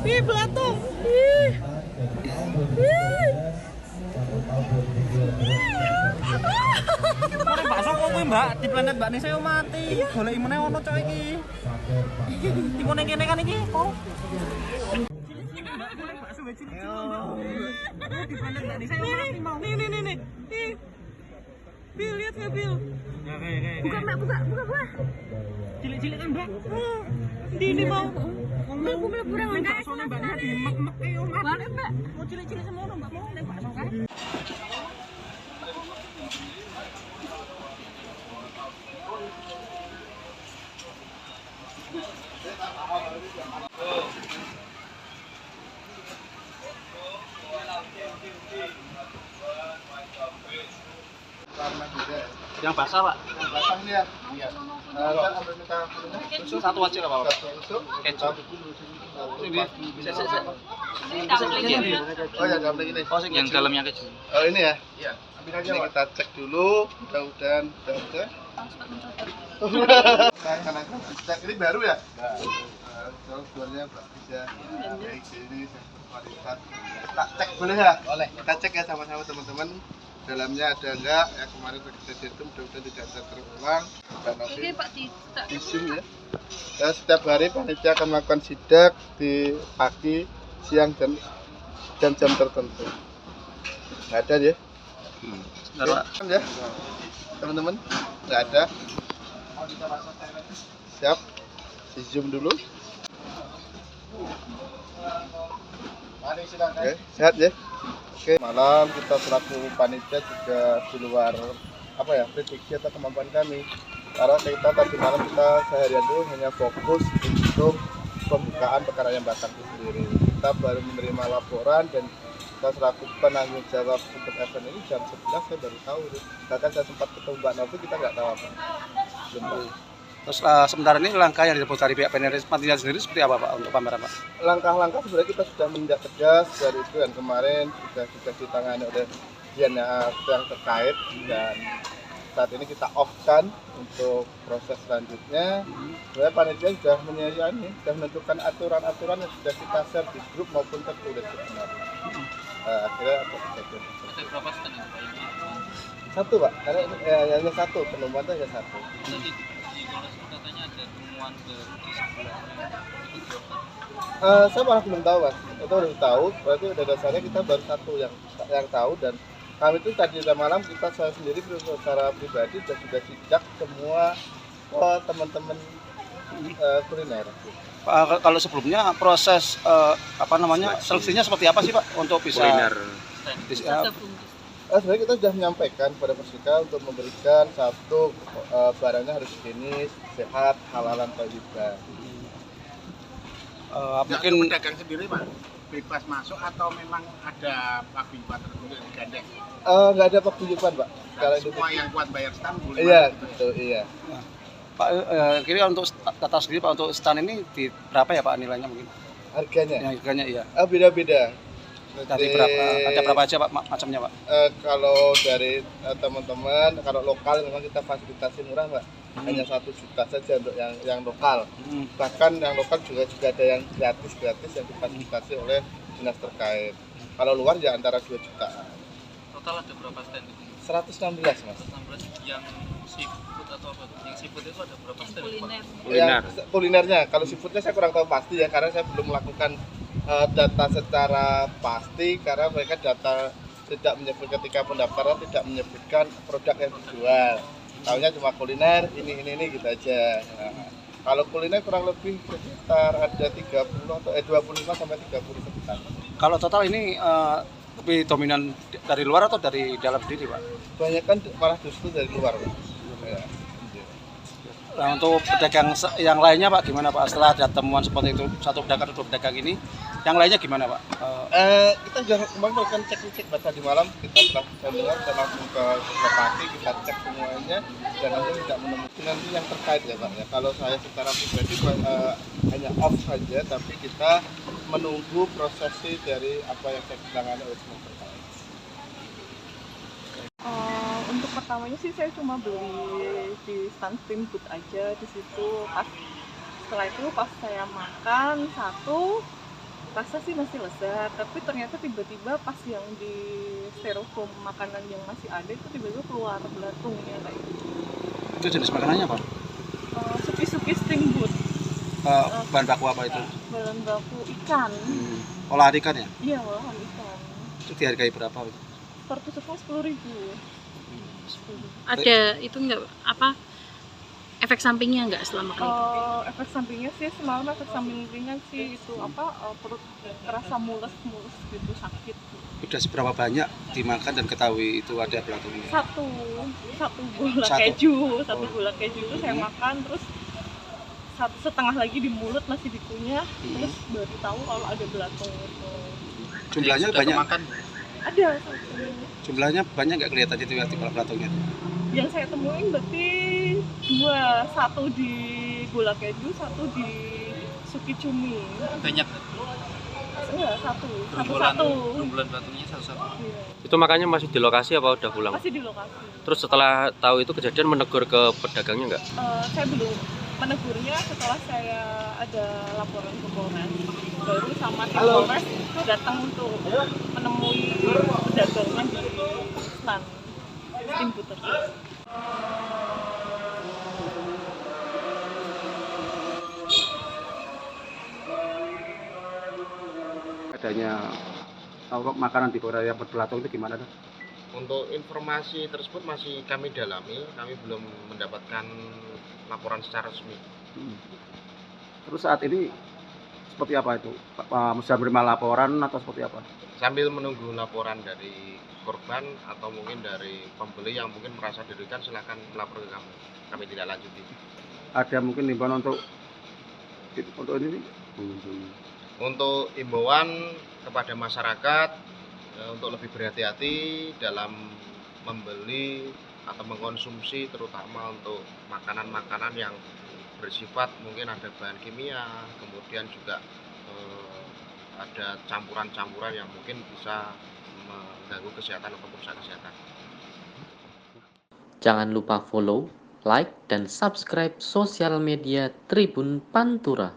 Ih, belatung. Ih. Ih. Ora bakso kok kuwi, Mbak, di planet Mbak Nisa yo mati. Goleki meneh ono cok iki. Timun ning kene kan iki, kok. Bakso cilik-cilik. Di planet Mbak Nisa yo mati mau. Nih. Nih. Bil, lihat nggak Bil? Ya kayak. Buka Mbak, buka. Cilik-cilik kan, Mbak. Ini mau. Aku belum kurang Ning baksone Mbak Nisa dimek-mek yo mati. Balik Mbak. Mau cilik-cilik semono, Mbak, mau ning bakso kan. Yang basah, Pak. Yang basah ini ya? Iya. Kan ambil minta Susu satu aja enggak apa-apa. susu, Kecap. ini Bisa. Oh ya, gambar ini. Oh, sing yang dalamnya keju. Oh ini ya? Iya. Ambil aja. Ini kita cek dulu, mudah-mudahan udah. Karena cek ini baru ya? Terus jualnya bagus ya. Baik sini kualitas. Kita cek boleh ya? Boleh. Kita cek ya sama-sama teman-teman. Dalamnya ada enggak? Ya kemarin kejadian itu mudah-mudahan tidak ada terulang. Dan nanti visum ya. Dan setiap hari panitia akan melakukan sidak di pagi, siang dan jam-jam tertentu. Nggak ada ya? Bentar, Pak. Oke, ya, teman-teman, nggak ada. Siap, di zoom dulu. Oke, sehat ya. Oke, malam kita selaku panitia juga di luar apa ya prediksi atau kemampuan kami. Karena kita tadi malam kita seharian itu hanya fokus untuk pembukaan perkara yang Batak itu sendiri. Kita baru menerima laporan dan kita selaku penanggung jawab untuk event ini jam 11 saya baru tahu. Bahkan saya sempat ketemu Mbak Novi, kita nggak tahu apa. Belum tahu. Terus sementara ini langkah yang ditempuh dari pihak panitia sendiri seperti apa Pak untuk pameran Pak? Langkah-langkah sebenarnya kita sudah menindak tegas dari itu dan kemarin sudah ditangani oleh yang terkait dan saat ini kita off-kan untuk proses selanjutnya. Sebenarnya panitia sudah menentukan aturan-aturan yang sudah kita share di grup maupun tertulis sebenarnya. Akhirnya apa kejadian? Berapa stand itu, Pak? Satu Pak, karena ini hanya satu, penemuan itu hanya satu. Di Polres katanya ada temuan baru di sebelah itu Saya malah belum tahu Mas, itu baru tahu, berarti udah dasarnya kita baru satu yang tahu dan kami itu tadi malam saya sendiri secara pribadi sudah sidak semua teman-teman kuliner. Pak, kalau sebelumnya proses seleksinya seperti apa sih Pak untuk bisa kuliner? Sebenarnya kita sudah menyampaikan pada Persika untuk memberikan satu barangnya harus higienis, sehat, halalan thayyibah. Mungkin pedagang sendiri Pak bebas masuk atau memang ada paguyuban tertentu yang digandeng? Nggak ada paguyuban Pak. Kalau semua yang kuat bayar stand boleh. Iya, betul, iya. Pak, kira untuk tata sendiri Pak untuk stand ini di berapa ya Pak nilainya mungkin? Harganya? Harganya iya. Beda-beda. Dari berapa? Ada berapa aja Pak macamnya Pak? Kalau dari teman-teman, kalau lokal memang kita fasilitasi murah Pak. Hanya 1 juta saja untuk yang lokal. Bahkan yang lokal juga ada yang gratis yang difasilitasi oleh dinas terkait. Kalau luar ya antara 2 juta. total ada berapa stand itu? 116 Mas. 16 yang seafood atau apa? Yang seafood itu ada berapa stand? Yang kulinernya, kalau seafoodnya saya kurang tahu pasti ya karena saya belum melakukan data secara pasti karena mereka data tidak menyebut ketika pendaftaran tidak menyebutkan produk yang dijual. Tahunya cuma kuliner ini gitu aja. Nah, kalau kuliner kurang lebih sekitar ada 30 atau 25 sampai 30 sekitar. Kalau total ini lebih dominan dari luar atau dari dalam sendiri Pak? Kebanyakan malah justru dari luar Pak. Ya. Nah, untuk pedagang yang lainnya Pak gimana Pak setelah ada temuan seperti itu satu pedagang atau 2 pedagang ini yang lainnya gimana Pak? Kita sudah kemarin melakukan cek pada di malam kita dengar kita langsung ke lokasi kita cek semuanya dan nanti tidak menemukan nanti yang terkait ya Pak ya. Kalau saya secara pribadi hanya off saja tapi kita menunggu prosesi dari apa yang saya tangani oleh semua terkait. Untuk pertamanya sih saya cuma beli di stand steamboat aja di situ. Setelah itu pas saya makan satu, rasa sih masih lezat, tapi ternyata tiba-tiba pas yang di styrofoam makanan yang masih ada itu tiba-tiba keluar belatungnya kayak gitu. Itu jenis makanannya apa? Suki-suki steamboat. Bahan baku apa itu? Bahan baku ikan. Olahan ikan ya? Iya, olahan ikan. Itu dihargai berapa? Per tusuknya 10.000. Ada itu enggak apa efek sampingnya enggak setelah makan itu? Efek sampingnya sih semalam efek samping ringan sih itu perut terasa mules gitu, sakit. Sudah seberapa banyak dimakan dan ketahui itu ada belatungnya? Satu gula keju, gula keju itu saya makan terus setengah lagi di mulut masih dikunyah, terus baru tahu kalau ada belatung itu. Jumlahnya banyak? Makan. Ada satu. Jumlahnya banyak nggak kelihatan itu ya di belatungnya? Yang saya temuin berarti dua, satu di gula keju, satu di suki cumi. Banyak. Enggak, satu. Gerombolan batunya satu-satu. Iya. Itu makanya masih di lokasi apa udah pulang? Masih di lokasi. Terus setelah tahu itu kejadian menegur ke pedagangnya nggak? Saya belum menegurnya setelah saya ada laporan ke Polres. Baru sama tim Polres itu datang untuk menemui pedagangnya di stand steamboat tersebut. Adanya makanan di Korea yang berbelatung itu gimana? Untuk informasi tersebut masih kami dalami, kami belum mendapatkan laporan secara resmi. Terus saat ini seperti apa itu? Sudah menerima laporan atau seperti apa? Sambil menunggu laporan dari korban atau mungkin dari pembeli yang mungkin merasa dirugikan, silakan melapor ke kami. Kami tidak lanjuti. Ada mungkin himbauan untuk ini? Untuk imbauan kepada masyarakat untuk lebih berhati-hati dalam membeli atau mengkonsumsi, terutama untuk makanan-makanan yang bersifat mungkin ada bahan kimia, kemudian juga ada campuran-campuran yang mungkin bisa mengganggu kesehatan atau merusak kesehatan. Jangan lupa follow, like, dan subscribe sosial media Tribun Pantura.